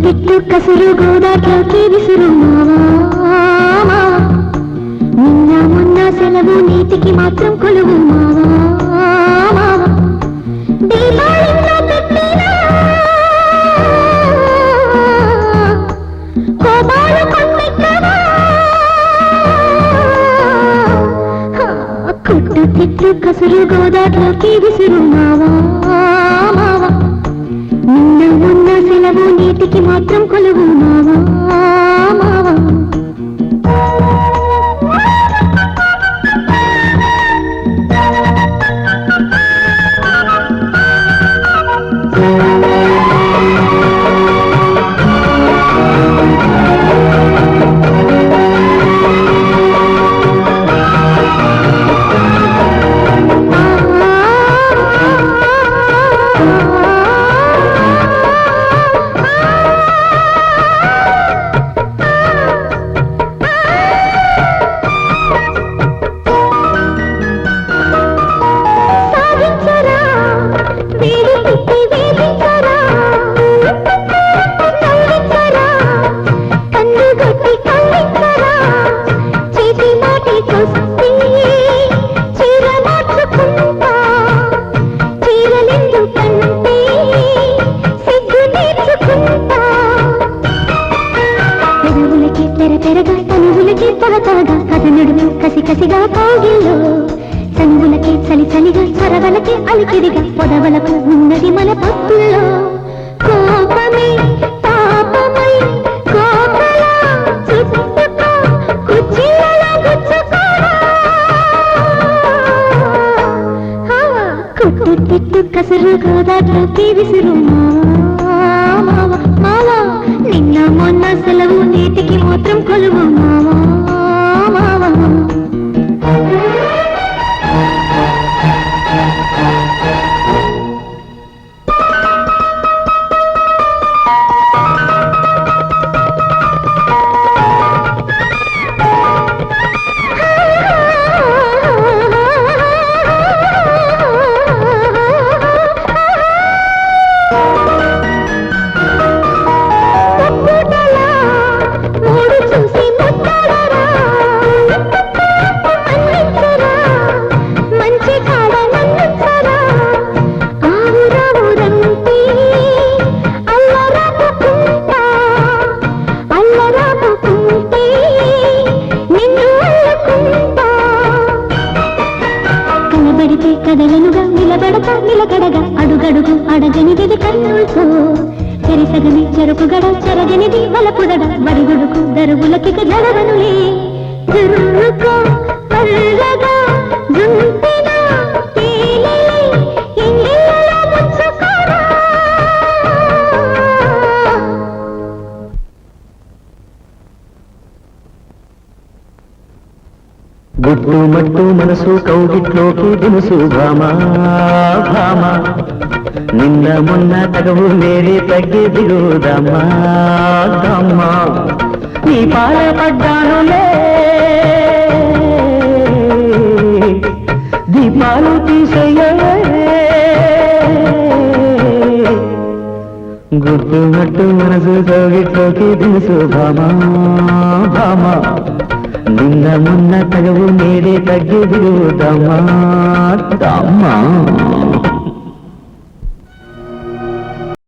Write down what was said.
తిట్టు కసురు గోదాట్లోకి విసురు మావా నిన్న మొన్న సెలవు నీతికి మాత్రం కొలువు మావా దీపావళిలో పెట్టిన కోపాలు కొమ్మెక్కవా కుట్టు తిట్టు కసురు గోదాట్లోకి విసురు మావా నిన్న మొన్న సెలవు నీతికి మాత్రం కొలువు మావా కసిగా కాగిల్లో చనువులకే చలి చలిగా చరవలకే అలికిడిగా పొడవలకు ఉన్నది మన పప్పుల్లో కోపమే పాపమై కోపలా చుట్టుకో కుచ్చిళ్ళలో గుచ్చుకోరా కుట్టు తిట్టు కసురు గోదాట్లోకి విసురు మావా నిన్న మొన్న సెలవు నీతికి మాత్రం కొలువు మావా కదలనుగా నిలబడతా నిలకడగా అడుగడుగు అడగనిది కన్నులతో చెరిసగని చెరుకుగడ చెరగనిది వలపుదడ బడిగుడుకు దరువులకి జరగనులే జరుకో పల్లగా జుంపినా తేలిలే ఎంగిళ్ళలో ముచ్చుకోరా గుట్టు మట్టు మనసు కౌగిట్లోకి దినుసు భామా భామా నిన్న మొన్న తగవు నేరే తగ్గి దిగుదామా దమ్మా నీ పాల పడ్డానులే దీపాలు తీసేయే గుట్టు మట్టు మనసు కౌగిట్లోకి దినుసు భామా భామా నిన్న మొన్న తగవు నేడే తగ్గి దిగుదామా దమ్మా